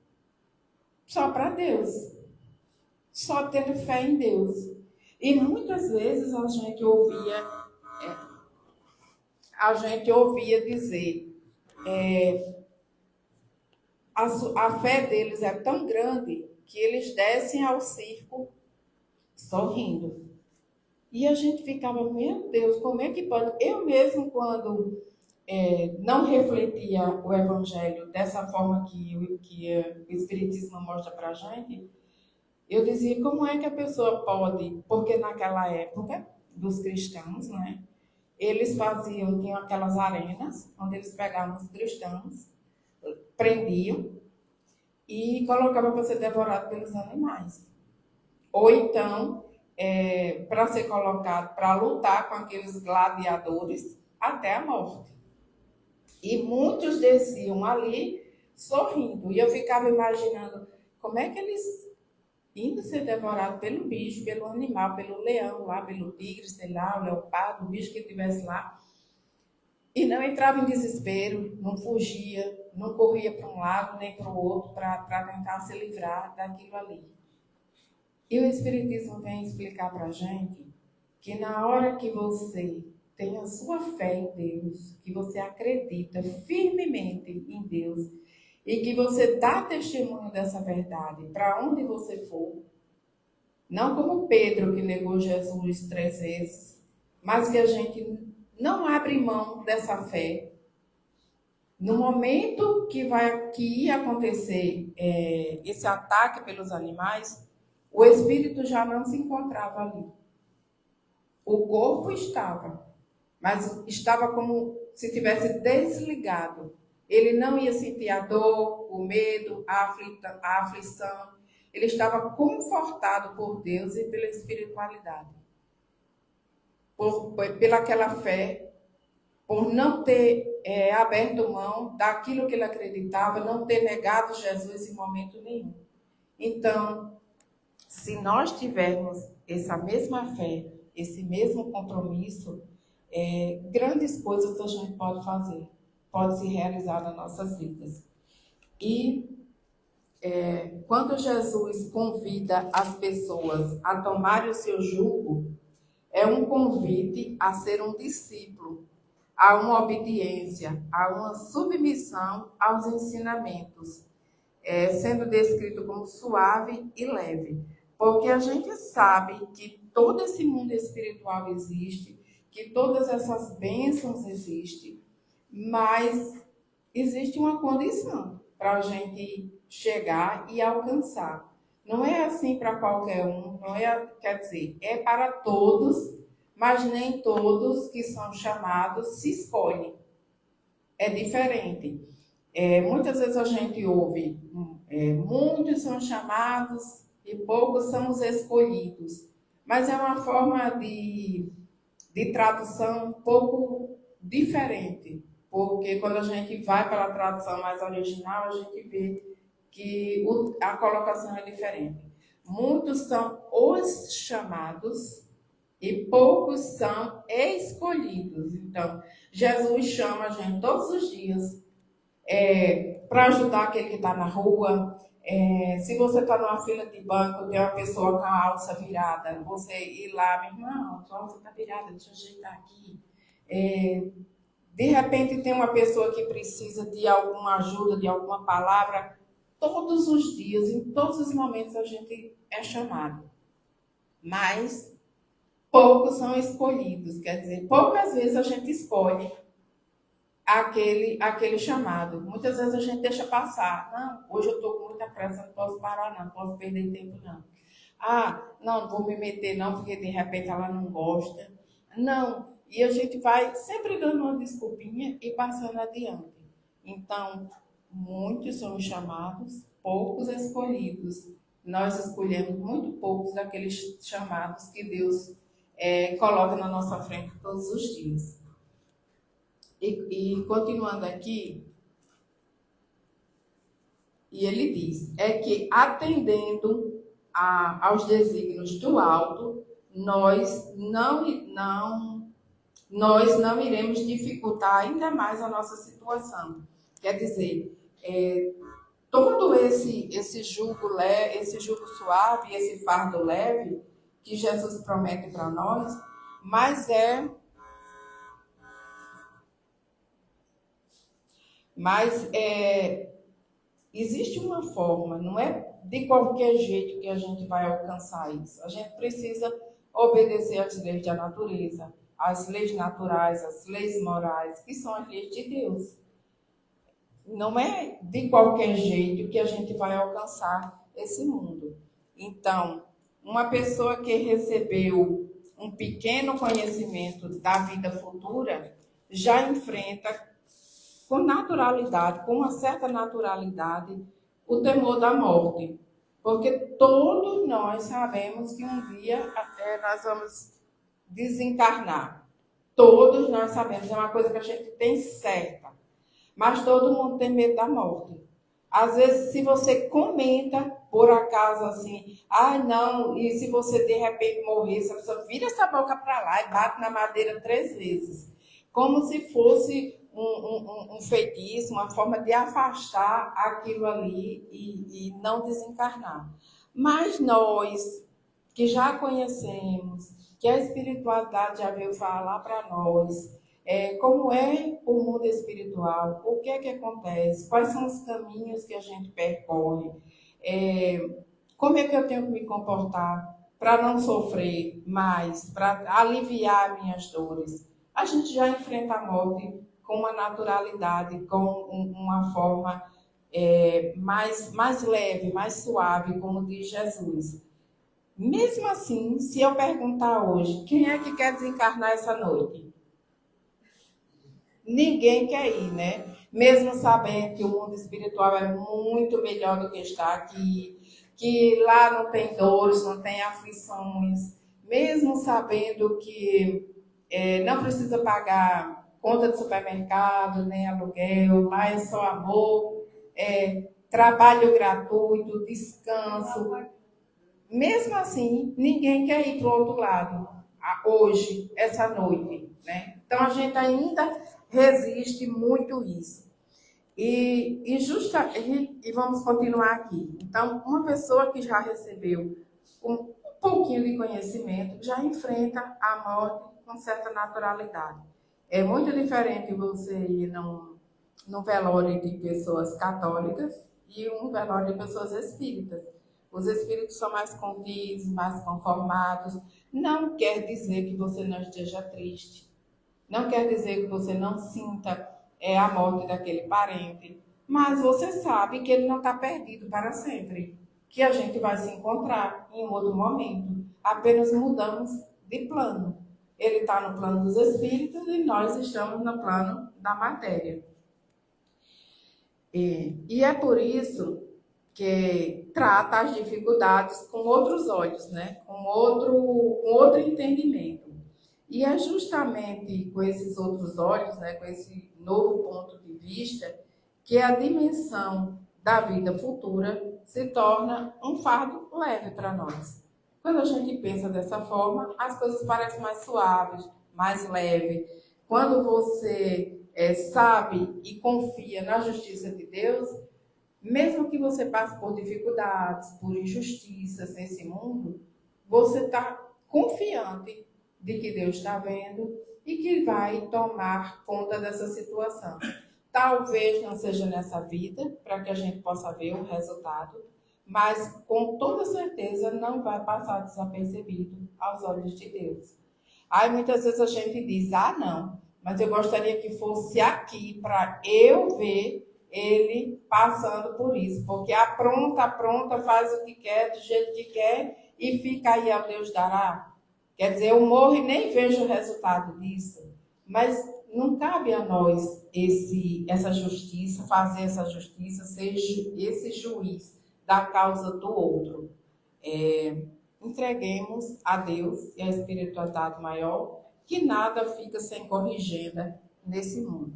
Só para Deus. Só tendo fé em Deus. E muitas vezes a gente ouvia dizer, a fé deles é tão grande que eles descem ao circo sorrindo. E a gente ficava, meu Deus, como é que pode? Eu mesmo, quando não refletia o Evangelho dessa forma que o Espiritismo mostra para a gente, eu dizia, como é que a pessoa pode? Porque naquela época dos cristãos, né, eles tinham aquelas arenas, onde eles pegavam os cristãos, prendiam e colocavam para ser devorado pelos animais. Ou então, para ser colocado, para lutar com aqueles gladiadores até a morte. E muitos desciam ali sorrindo. E eu ficava imaginando como é que eles indo ser devorados pelo bicho, pelo animal, pelo leão lá, pelo tigre, sei lá, o leopardo, o bicho que estivesse lá. E não entrava em desespero, não fugia, não corria para um lado nem para o outro para tentar se livrar daquilo ali. E o Espiritismo vem explicar para a gente que na hora que você tem a sua fé em Deus, que você acredita firmemente em Deus e que você dá testemunho dessa verdade para onde você for, não como Pedro que negou Jesus 3 vezes, mas que a gente não abre mão dessa fé. No momento que ia acontecer esse ataque pelos animais, o espírito já não se encontrava ali. O corpo estava, mas estava como se tivesse desligado. Ele não ia sentir a dor, o medo, a aflição. Ele estava confortado por Deus e pela espiritualidade. Pelaquela fé por não ter aberto mão daquilo que ele acreditava, não ter negado Jesus em momento nenhum. Então, se nós tivermos essa mesma fé, esse mesmo compromisso, grandes coisas a gente pode fazer, pode se realizar nas nossas vidas. E quando Jesus convida as pessoas a tomarem o seu jugo, é um convite a ser um discípulo, a uma obediência, a uma submissão aos ensinamentos, sendo descrito como suave e leve. Porque a gente sabe que todo esse mundo espiritual existe, que todas essas bênçãos existem, mas existe uma condição para a gente chegar e alcançar. Não é assim para qualquer um, quer dizer, é para todos, mas nem todos que são chamados se escolhem. É diferente. Muitas vezes a gente ouve, muitos são chamados e poucos são os escolhidos. Mas é uma forma de tradução um pouco diferente, porque quando a gente vai para a tradução mais original, a gente vê que a colocação é diferente. Muitos são os chamados e poucos são escolhidos. Então, Jesus chama a gente todos os dias para ajudar aquele que está na rua. Se você está numa fila de banco, tem uma pessoa com a alça virada, você ir lá, meu irmão, a alça está virada, deixa eu ajeitar aqui. De repente tem uma pessoa que precisa de alguma ajuda, de alguma palavra. Todos os dias, em todos os momentos, a gente é chamado. Mas poucos são escolhidos. Quer dizer, poucas vezes a gente escolhe aquele chamado. Muitas vezes a gente deixa passar. Não, hoje eu estou com muita pressa, não posso parar não, não posso perder tempo não. Não vou me meter não, porque de repente ela não gosta. Não, e a gente vai sempre dando uma desculpinha e passando adiante. Então, muitos são chamados, poucos escolhidos. Nós escolhemos muito poucos daqueles chamados que Deus coloca na nossa frente todos os dias. E continuando aqui, e ele diz, que atendendo aos desígnios do alto, nós não iremos dificultar ainda mais a nossa situação. Quer dizer, todo esse jugo suave, esse fardo leve que Jesus promete para nós, mas existe uma forma, não é de qualquer jeito que a gente vai alcançar isso. A gente precisa obedecer às leis da natureza, às leis naturais, às leis morais, que são as leis de Deus. Não é de qualquer jeito que a gente vai alcançar esse mundo. Então, uma pessoa que recebeu um pequeno conhecimento da vida futura já enfrenta com naturalidade, com uma certa naturalidade, o temor da morte. Porque todos nós sabemos que um dia nós vamos desencarnar. Todos nós sabemos, é uma coisa que a gente tem certa. Mas todo mundo tem medo da morte. Às vezes, se você comenta, por acaso, assim, não, e se você de repente morrer, você pessoa vira essa boca para lá e bate na madeira 3 vezes. Como se fosse um feitiço, uma forma de afastar aquilo ali e não desencarnar. Mas nós, que já conhecemos, que a espiritualidade já veio falar para nós, como é o mundo espiritual, o que é que acontece, quais são os caminhos que a gente percorre, como é que eu tenho que me comportar para não sofrer mais, para aliviar minhas dores. A gente já enfrenta a morte com uma naturalidade, com uma forma mais leve, mais suave, como diz Jesus. Mesmo assim, se eu perguntar hoje, quem é que quer desencarnar essa noite? Ninguém quer ir, né? Mesmo sabendo que o mundo espiritual é muito melhor do que está aqui, que lá não tem dores, não tem aflições, mesmo sabendo que não precisa pagar conta de supermercado, nem aluguel, mas só amor, trabalho gratuito, descanso. Mesmo assim, ninguém quer ir para o outro lado, hoje, essa noite, né? Então, a gente ainda resiste muito isso. E vamos continuar aqui. Então, uma pessoa que já recebeu um pouquinho de conhecimento já enfrenta a morte com certa naturalidade. É muito diferente você ir num velório de pessoas católicas e um velório de pessoas espíritas. Os espíritos são mais contidos, mais conformados. Não quer dizer que você não esteja triste. Não quer dizer que você não sinta a morte daquele parente. Mas você sabe que ele não está perdido para sempre. Que a gente vai se encontrar em um outro momento. Apenas mudamos de plano. Ele está no plano dos espíritos e nós estamos no plano da matéria. E é por isso que trata as dificuldades com outros olhos, né? com outro entendimento. E é justamente com esses outros olhos, né? Com esse novo ponto de vista, que a dimensão da vida futura se torna um fardo leve para nós. Quando a gente pensa dessa forma, as coisas parecem mais suaves, mais leves. Quando você sabe e confia na justiça de Deus, mesmo que você passe por dificuldades, por injustiças nesse mundo, você está confiante de que Deus está vendo e que vai tomar conta dessa situação. Talvez não seja nessa vida, para que a gente possa ver o resultado, mas com toda certeza não vai passar desapercebido aos olhos de Deus. Aí muitas vezes a gente diz, não, mas eu gostaria que fosse aqui para eu ver ele passando por isso, porque apronta, faz o que quer, do jeito que quer e fica aí ao Deus dará. Quer dizer, eu morro e nem vejo o resultado disso, mas não cabe a nós essa justiça, fazer essa justiça, ser esse juiz da causa do outro. Entreguemos a Deus e à espiritualidade maior, que nada fica sem corrigenda nesse mundo.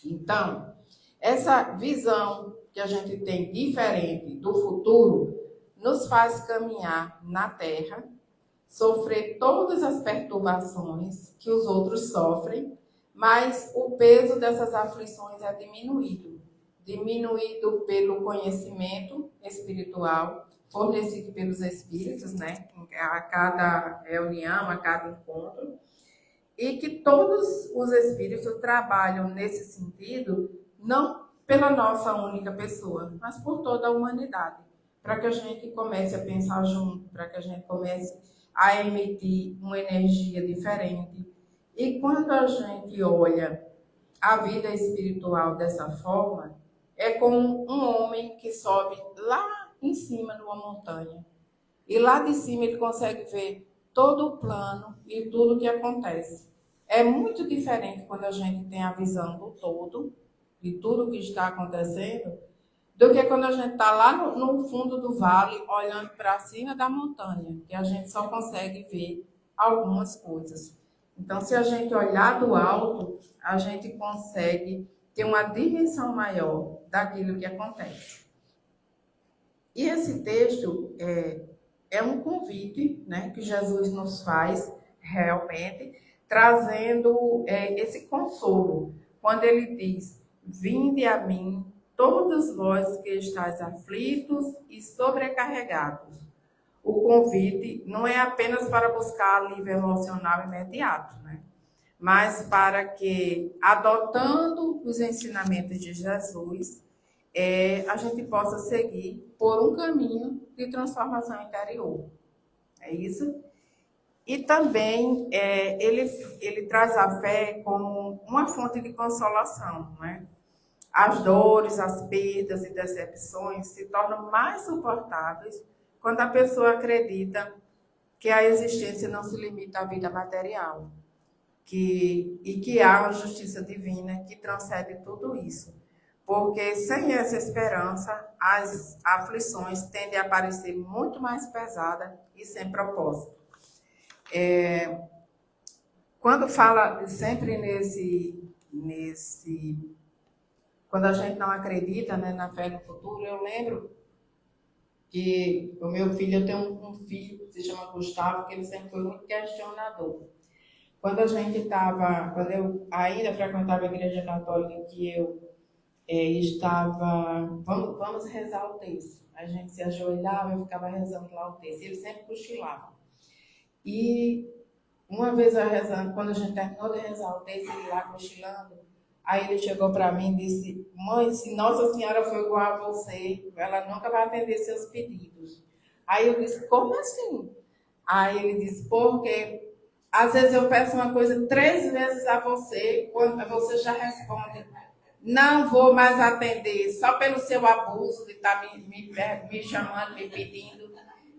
Então, essa visão que a gente tem diferente do futuro nos faz caminhar na Terra, sofrer todas as perturbações que os outros sofrem, mas o peso dessas aflições é diminuído pelo conhecimento espiritual fornecido pelos espíritos, né, a cada reunião, a cada encontro, e que todos os espíritos trabalham nesse sentido, não pela nossa única pessoa, mas por toda a humanidade, para que a gente comece a pensar junto, para que a gente comece a emitir uma energia diferente. E quando a gente olha a vida espiritual dessa forma, é como um homem que sobe lá em cima de uma montanha. E lá de cima ele consegue ver todo o plano e tudo o que acontece. É muito diferente quando a gente tem a visão do todo, de tudo o que está acontecendo, do que quando a gente está lá no fundo do vale, olhando para cima da montanha, que a gente só consegue ver algumas coisas. Então, se a gente olhar do alto, a gente consegue ter uma dimensão maior daquilo que acontece. E esse texto é um convite, né, que Jesus nos faz realmente, trazendo esse consolo. Quando ele diz, vinde a mim, todos vós que estáis aflitos e sobrecarregados. O convite não é apenas para buscar alívio emocional imediato, né? Mas para que, adotando os ensinamentos de Jesus, a gente possa seguir por um caminho de transformação interior. É isso? E também ele traz a fé como uma fonte de consolação, né? As dores, as perdas e decepções se tornam mais suportáveis quando a pessoa acredita que a existência não se limita à vida material, e que há uma justiça divina que transcende tudo isso. Porque sem essa esperança, as aflições tendem a parecer muito mais pesadas e sem propósito. quando fala sempre quando a gente não acredita, né, na fé no futuro, eu lembro que o meu filho, eu tenho um filho que se chama Gustavo, que ele sempre foi muito questionador. Quando eu ainda frequentava a igreja católica, que eu vamos rezar o texto. A gente se ajoelhava, eu ficava rezando lá o texto. Ele sempre cochilava. E uma vez eu rezando, quando a gente terminou de rezar o texto, ele lá cochilando, aí ele chegou para mim e disse: mãe, se Nossa Senhora foi igual a você, ela nunca vai atender seus pedidos. Aí eu disse: como assim? Aí ele disse: porque às vezes eu peço uma coisa 3 vezes a você, quando você já responde: não vou mais atender, só pelo seu abuso de estar me chamando, me pedindo.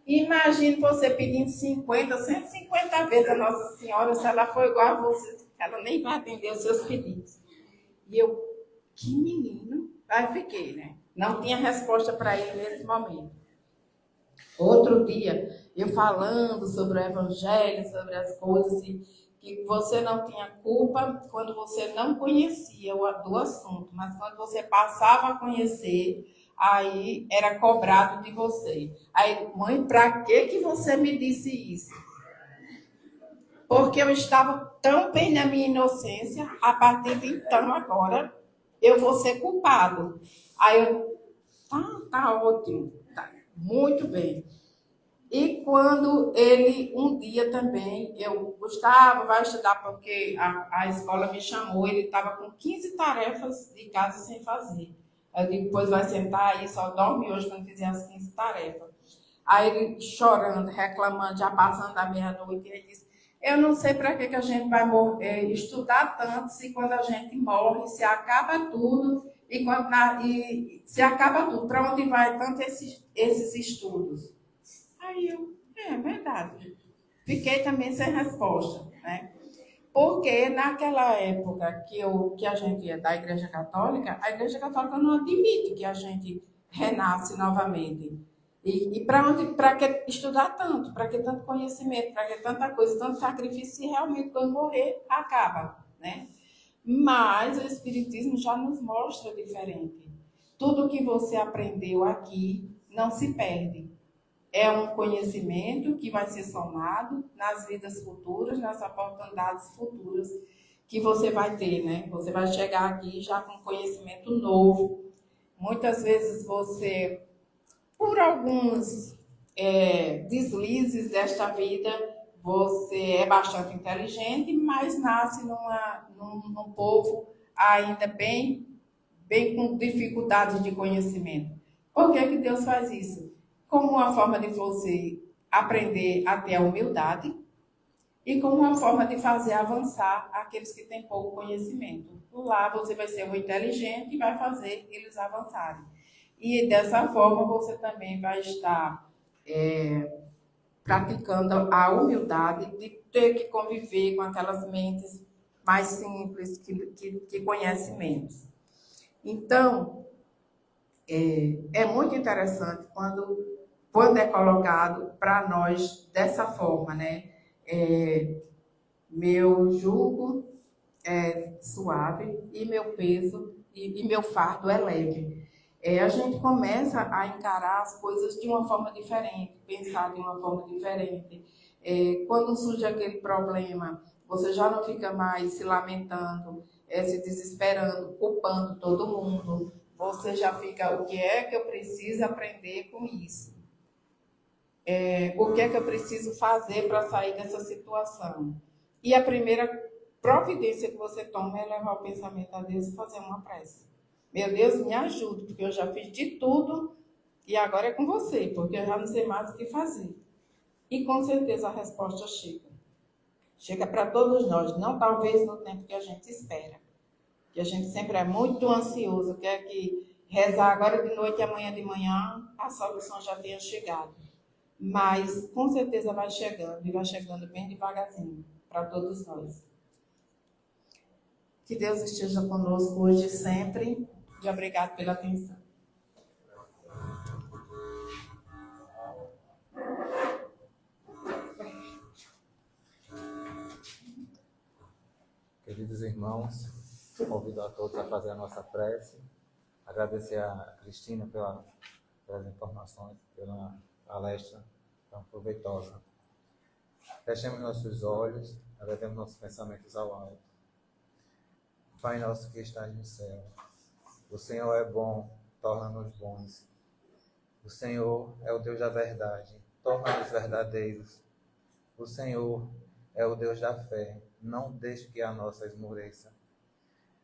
Imagine você pedindo 50, 150 vezes a Nossa Senhora, se ela for igual a você, ela nem vai atender os seus pedidos. E eu, que menino. Aí fiquei, né? Não tinha resposta para ele nesse momento. Outro dia, eu falando sobre o Evangelho, sobre as coisas, e que você não tinha culpa quando você não conhecia do assunto, mas quando você passava a conhecer, aí era cobrado de você. Aí, mãe, para que você me disse isso? Porque eu estava tão bem na minha inocência, a partir de então, agora, eu vou ser culpado. Aí eu, tá ótimo, tá, muito bem. E quando ele, um dia também, Gustavo, vai estudar, porque a escola me chamou, ele estava com 15 tarefas de casa sem fazer. Eu digo: depois vai sentar aí, só dorme hoje quando fizer as 15 tarefas. Aí ele chorando, reclamando, já passando da meia-noite, ele disse: eu não sei para que a gente vai estudar tanto, se quando a gente morre, se acaba tudo, e se acaba tudo, para onde vai tanto esses estudos? Aí eu, é verdade. Fiquei também sem resposta, né? Porque naquela época que a gente ia da Igreja Católica, a Igreja Católica não admite que a gente renasce novamente. E para que estudar tanto? Para que tanto conhecimento? Para que tanta coisa, tanto sacrifício, se realmente quando morrer, acaba, né? Mas o Espiritismo já nos mostra diferente. Tudo que você aprendeu aqui não se perde. É um conhecimento que vai ser somado nas vidas futuras, nas oportunidades futuras que você vai ter, né? Você vai chegar aqui já com conhecimento novo. Muitas vezes você, por alguns deslizes desta vida, você é bastante inteligente, mas nasce num povo ainda bem com dificuldade de conhecimento. Por que Deus faz isso? Como uma forma de você aprender a ter a humildade e como uma forma de fazer avançar aqueles que têm pouco conhecimento. Lá você vai ser o inteligente e vai fazer eles avançarem. E dessa forma você também vai estar praticando a humildade de ter que conviver com aquelas mentes mais simples, que conhecem menos. Então, é muito interessante quando é colocado para nós dessa forma, né? Meu jugo é suave e meu peso e meu fardo é leve. A gente começa a encarar as coisas de uma forma diferente, pensar de uma forma diferente. Quando surge aquele problema, você já não fica mais se lamentando, se desesperando, culpando todo mundo. Você já fica: o que é que eu preciso aprender com isso? O que é que eu preciso fazer para sair dessa situação? E a primeira providência que você toma é levar o pensamento a Deus e fazer uma prece. Meu Deus, me ajude, porque eu já fiz de tudo e agora é com você, porque eu já não sei mais o que fazer. E com certeza a resposta chega. Chega para todos nós, não talvez no tempo que a gente espera. Que a gente sempre é muito ansioso, quer que rezar agora de noite e amanhã de manhã, a solução já tenha chegado. Mas com certeza vai chegando, e vai chegando bem devagarzinho para todos nós. Que Deus esteja conosco hoje e sempre. E obrigado pela atenção. Queridos irmãos, convido a todos a fazer a nossa prece. Agradecer a Cristina pelas informações, pela palestra tão proveitosa. Fechemos nossos olhos, elevemos nossos pensamentos ao alto. Pai nosso que estás no céu, o Senhor é bom, torna-nos bons. O Senhor é o Deus da verdade, torna-nos verdadeiros. O Senhor é o Deus da fé, não deixe que a nossa esmoreça.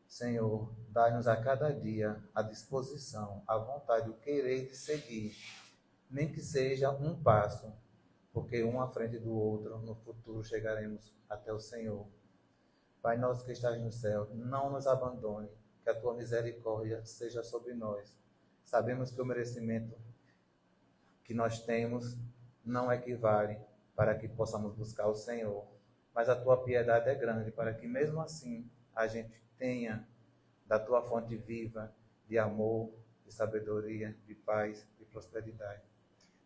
Senhor, dai-nos a cada dia a disposição, a vontade, o querer de seguir, nem que seja um passo, porque um à frente do outro, no futuro chegaremos até o Senhor. Pai nosso que estás no céu, não nos abandone, que a tua misericórdia seja sobre nós. Sabemos que o merecimento que nós temos não equivale para que possamos buscar o Senhor, mas a tua piedade é grande para que mesmo assim a gente tenha da tua fonte viva de amor, de sabedoria, de paz, de prosperidade.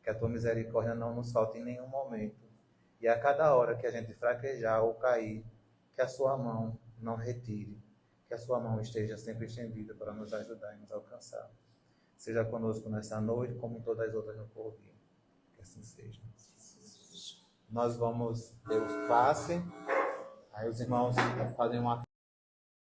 Que a tua misericórdia não nos falte em nenhum momento. E a cada hora que a gente fraquejar ou cair, que a sua mão não retire, que a sua mão esteja sempre estendida para nos ajudar e nos alcançar. Seja conosco nessa noite, como em todas as outras no porvir. Que assim seja. Nós vamos ter o passe, aí os irmãos fazem uma